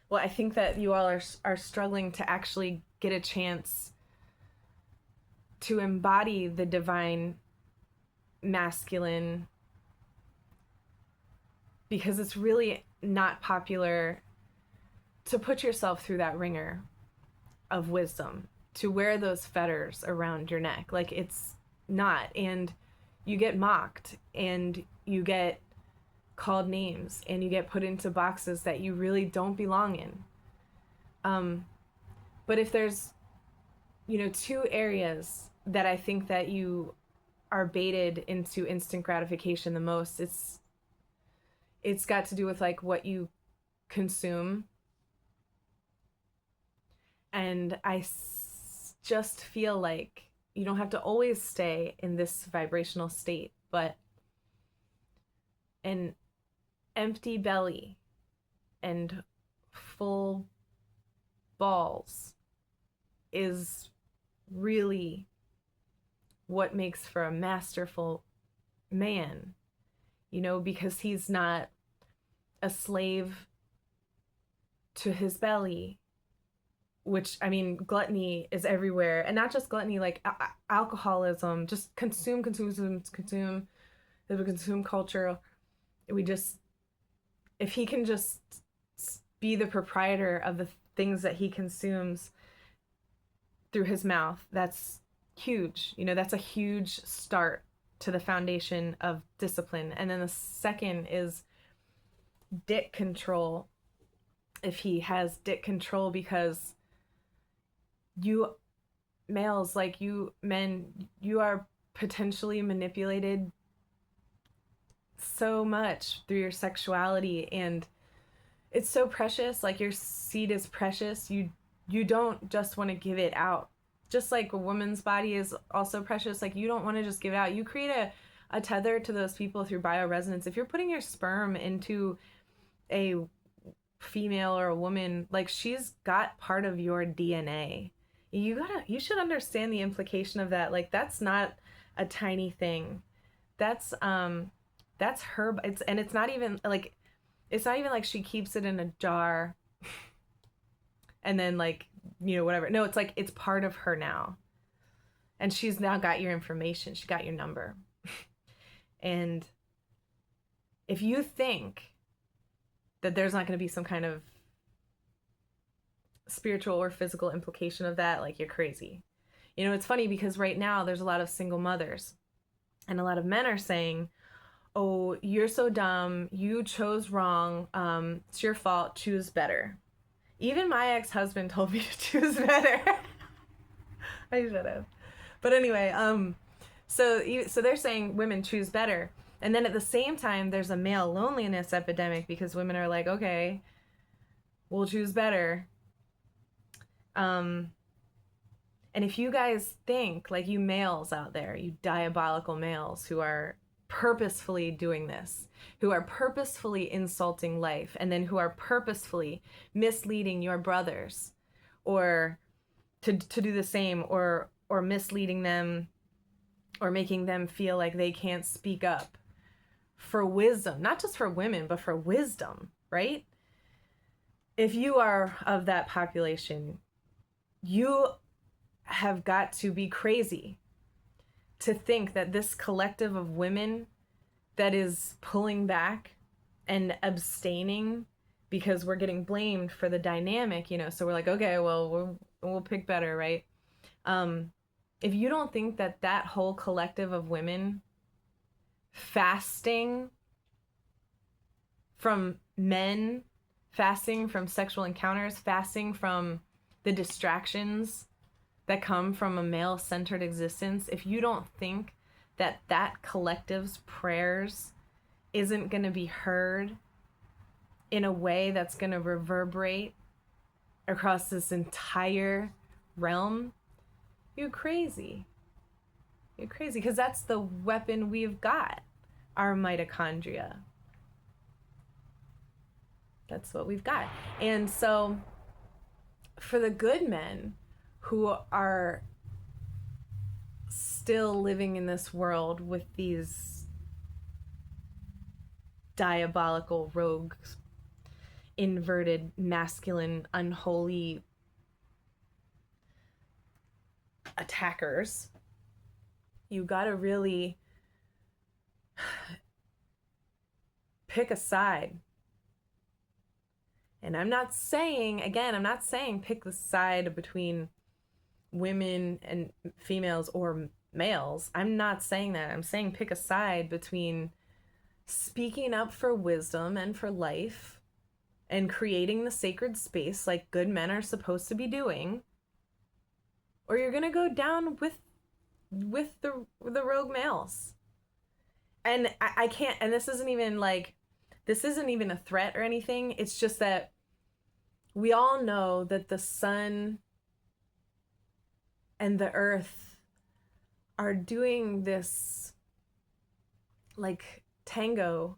Well, I think that you all are struggling to actually get a chance to embody the divine masculine, because it's really not popular to put yourself through that ringer of wisdom, to wear those fetters around your neck. Like, it's not. And you get mocked, and you get called names, and you get put into boxes that you really don't belong in. But if there's, two areas that I think that you are baited into instant gratification the most, it's got to do with like what you consume. And just feel like you don't have to always stay in this vibrational state, but an empty belly and full balls is really what makes for a masterful man, because he's not a slave to his belly, which, I mean, gluttony is everywhere. And not just gluttony, like alcoholism, just consume. The consume culture. If he can just be the proprietor of the things that he consumes through his mouth, that's huge. That's a huge start to the foundation of discipline. And then the second is dick control. If he has dick control, because you males, like you men, you are potentially manipulated so much through your sexuality, and it's so precious. Like, your seed is precious. You don't just want to give it out. Just like a woman's body is also precious, like, you don't want to just give it out. You create a tether to those people through bioresonance. If you're putting your sperm into a female or a woman, like, she's got part of your DNA. You should understand the implication of that. Like, that's not a tiny thing. That's her. It's not even like she keeps it in a jar and then, like, whatever. No, it's like it's part of her now. And she's now got your information. She got your number. And if you think that there's not going to be some kind of spiritual or physical implication of that, like, you're crazy. It's funny because right now there's a lot of single mothers, and a lot of men are saying, oh, you're so dumb, you chose wrong, it's your fault, choose better. Even my ex-husband told me to choose better. I should have. But anyway, so they're saying women choose better. And then at the same time, there's a male loneliness epidemic because women are like, okay, we'll choose better. And if you guys think, like, you males out there, you diabolical males who are purposefully doing this, who are purposefully insulting life, and then who are purposefully misleading your brothers, or to do the same, or misleading them, or making them feel like they can't speak up for wisdom, not just for women, but for wisdom, right? If you are of that population, you have got to be crazy to think that this collective of women that is pulling back and abstaining because we're getting blamed for the dynamic, so we're like, okay, well, we'll pick better, right? If you don't think that whole collective of women fasting from men, fasting from sexual encounters, fasting from the distractions that come from a male-centered existence, if you don't think that collective's prayers isn't going to be heard in a way that's going to reverberate across this entire realm, you're crazy. You're crazy, because that's the weapon we've got, our mitochondria. That's what we've got. And so for the good men who are still living in this world with these diabolical rogues, inverted, masculine, unholy attackers, you gotta really pick a side. And I'm not saying, again, I'm not saying pick the side between women and females or males. I'm not saying that. I'm saying pick a side between speaking up for wisdom and for life and creating the sacred space like good men are supposed to be doing, or you're gonna go down with the rogue males. And I can't, and this isn't even a threat or anything. It's just that we all know that the sun and the earth are doing this like tango,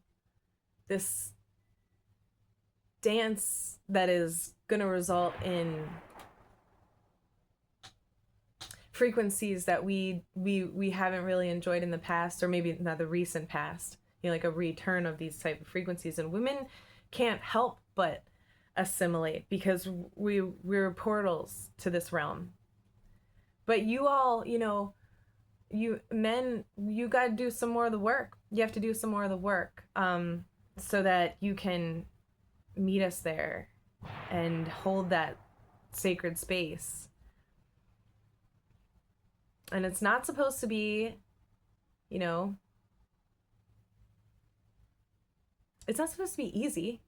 this dance that is going to result in frequencies that we haven't really enjoyed in the past, or maybe not the recent past, like a return of these type of frequencies. And women can't help but assimilate because we're portals to this realm. But you all, you men, you got to do some more of the work. You have to do some more of the work so that you can meet us there and hold that sacred space. And it's not supposed to be, it's not supposed to be easy.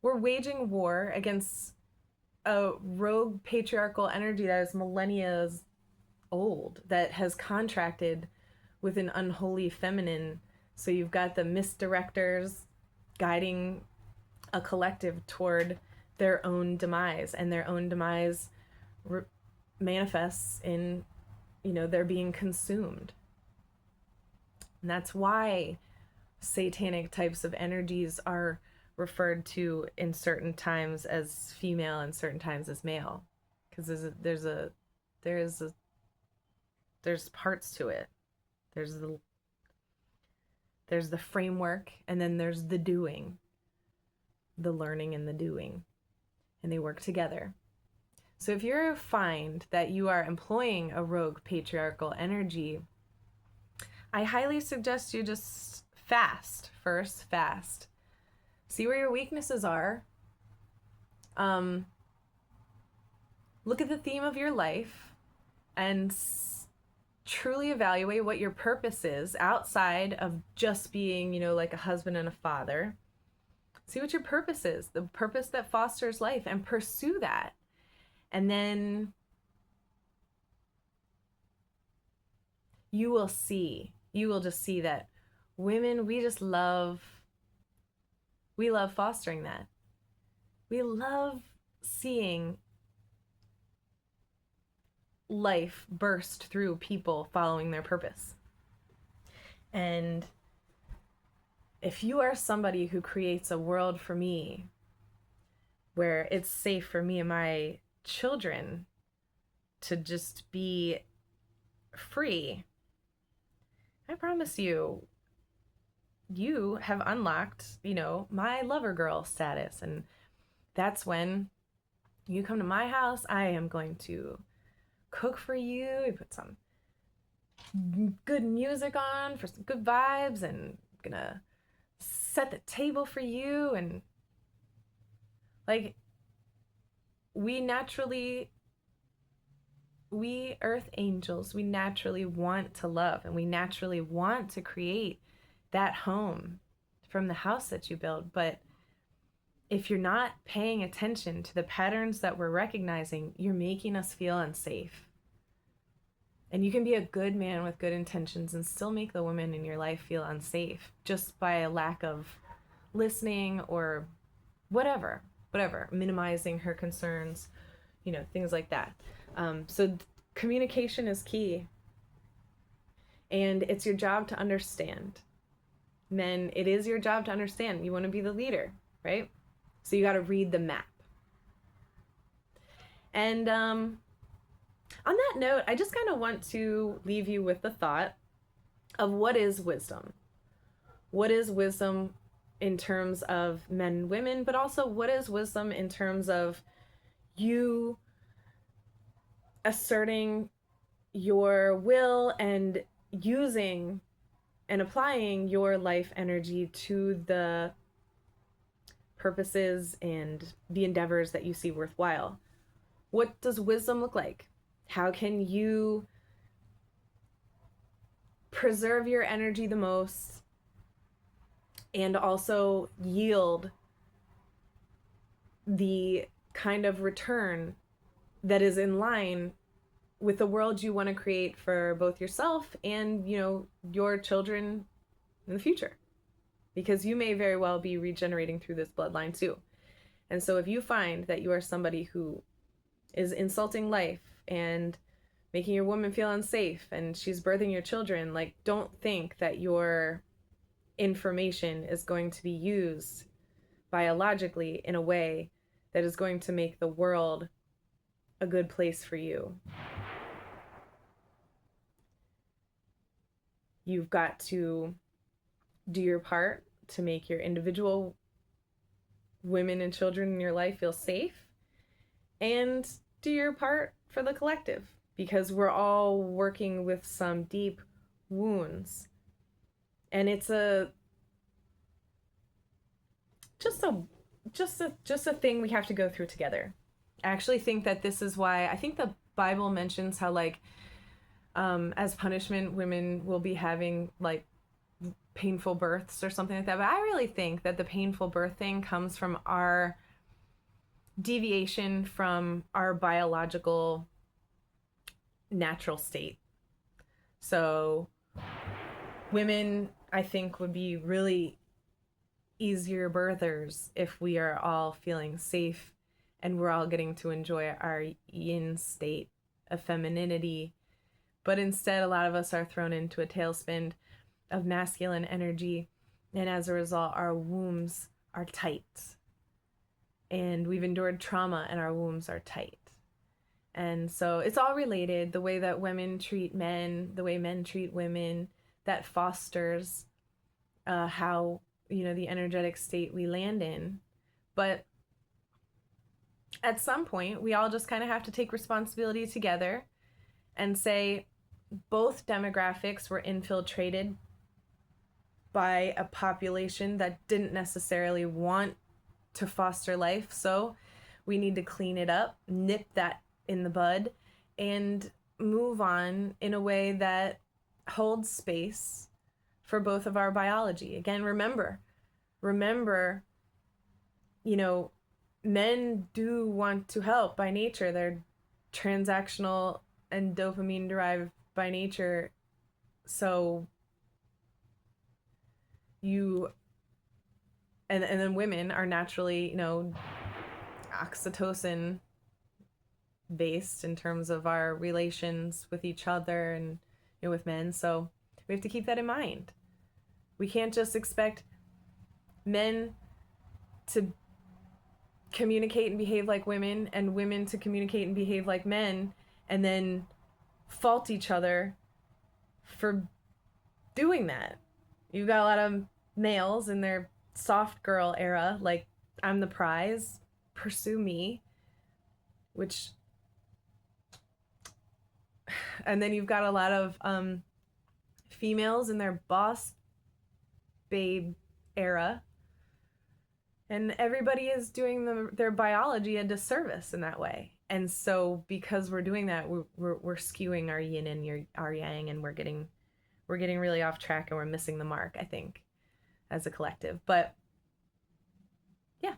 We're waging war against a rogue patriarchal energy that is millennia old, that has contracted with an unholy feminine. So you've got the misdirectors guiding a collective toward their own demise, and their own demise manifests in, they're being consumed. And that's why satanic types of energies are referred to in certain times as female and certain times as male, because there's parts to it. There's the framework, and then there's the doing, the learning and the doing, and they work together. So if you find that you are employing a rogue patriarchal energy, I highly suggest you just fast. See where your weaknesses are. Look at the theme of your life and truly evaluate what your purpose is outside of just being, like a husband and a father. See what your purpose is, the purpose that fosters life, and pursue that. And then you will just see that women, we love fostering that. We love seeing life burst through people following their purpose. And if you are somebody who creates a world for me where it's safe for me and my children to just be free, I promise you have unlocked, my lover girl status. And that's when you come to my house. I am going to cook for you. We put some good music on for some good vibes, and I'm gonna set the table for you. And like, we earth angels, we naturally want to love, and we naturally want to create that home from the house that you build. But if you're not paying attention to the patterns that we're recognizing, you're making us feel unsafe. And you can be a good man with good intentions and still make the woman in your life feel unsafe just by a lack of listening or whatever, minimizing her concerns, things like that. So communication is key. And it's your job to understand. Men, it is your job to understand. You want to be the leader, right? So you got to read the map. And on that note, I just kind of want to leave you with the thought of what is wisdom? What is wisdom in terms of men and women, but also what is wisdom in terms of you asserting your will and using and applying your life energy to the purposes and the endeavors that you see worthwhile. What does wisdom look like? How can you preserve your energy the most and also yield the kind of return that is in line with the world you want to create for both yourself and, your children in the future? Because you may very well be regenerating through this bloodline too. And so if you find that you are somebody who is insulting life and making your woman feel unsafe and she's birthing your children, like, don't think that your information is going to be used biologically in a way that is going to make the world a good place for you. You've got to do your part to make your individual women and children in your life feel safe, and do your part for the collective, because we're all working with some deep wounds, and it's just a thing we have to go through together. I actually think that this is why I think the Bible mentions how, like, as punishment, women will be having like painful births or something like that. But I really think that the painful birth thing comes from our deviation from our biological natural state. So women, I think, would be really easier birthers if we are all feeling safe and we're all getting to enjoy our yin state of femininity. But instead, a lot of us are thrown into a tailspin of masculine energy, and as a result, our wombs are tight. And we've endured trauma, and our wombs are tight. And so it's all related. The way that women treat men, the way men treat women, that fosters how, the energetic state we land in. But at some point, we all just kind of have to take responsibility together and say, both demographics were infiltrated by a population that didn't necessarily want to foster life. So we need to clean it up, nip that in the bud, and move on in a way that holds space for both of our biology. Again, remember, men do want to help by nature. They're transactional and dopamine derived by nature. So and then women are naturally, oxytocin based in terms of our relations with each other and, with men. So we have to keep that in mind. We can't just expect men to communicate and behave like women and women to communicate and behave like men and then fault each other for doing that. You've got a lot of males in their soft girl era, like, I'm the prize, pursue me, and then you've got a lot of females in their boss babe era, and everybody is doing their biology a disservice in that way. And so because we're doing that, we're skewing our yin and our yang, and we're getting really off track, and we're missing the mark, I think, as a collective. But yeah,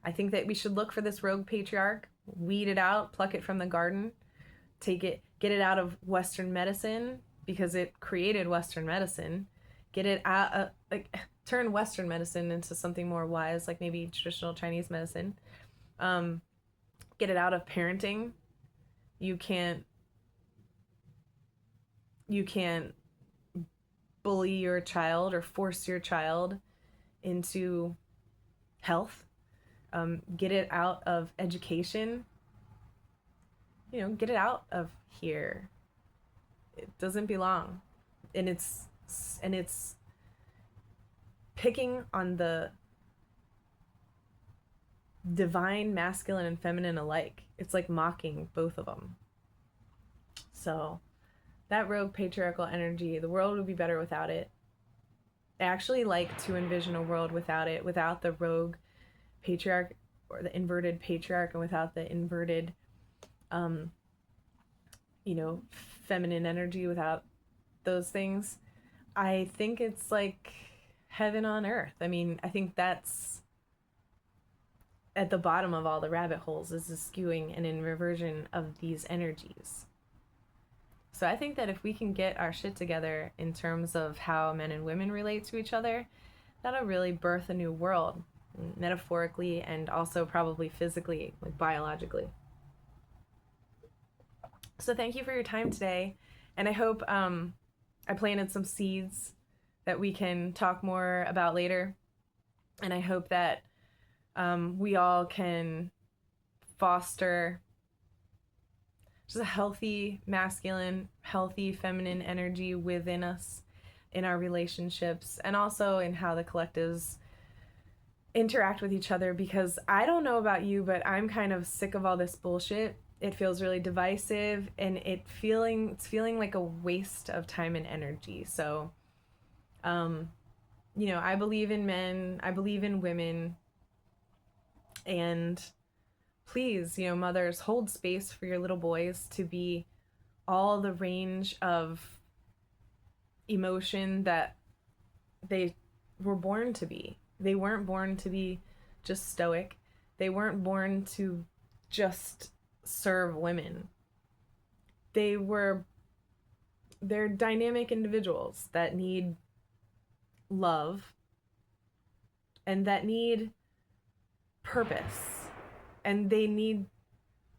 I think that we should look for this rogue patriarch, weed it out, pluck it from the garden, get it out of Western medicine, because it created Western medicine. Get it out, turn Western medicine into something more wise, like maybe traditional Chinese medicine. Get it out of parenting. You can't bully your child or force your child into health. Get it out of education. Get it out of here. It doesn't belong. And it's picking on the divine masculine and feminine alike. It's like mocking both of them. So that rogue patriarchal energy, the world would be better without it. I actually like to envision a world without it, without the rogue patriarch or the inverted patriarch, and without the inverted feminine energy, without those things. I think it's like heaven on earth. I mean, I think that's at the bottom of all the rabbit holes, is the skewing and inversion of these energies. So I think that if we can get our shit together in terms of how men and women relate to each other, that'll really birth a new world, metaphorically and also probably physically, like biologically. So thank you for your time today, and I hope I planted some seeds that we can talk more about later, and I hope that we all can foster just a healthy masculine, healthy feminine energy within us, in our relationships, and also in how the collectives interact with each other. Because I don't know about you, but I'm kind of sick of all this bullshit. It feels really divisive, and it's feeling like a waste of time and energy. So, I believe in men, I believe in women, and please, mothers, hold space for your little boys to be all the range of emotion that they were born to be. They weren't born to be just stoic. They weren't born to just serve women. They're dynamic individuals that need love and that need purpose, and they need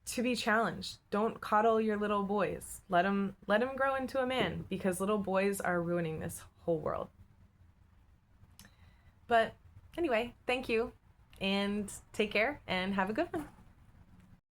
to be challenged. Don't coddle your little boys. Let them grow into a man, because little boys are ruining this whole world. But anyway, thank you, and take care, and have a good one.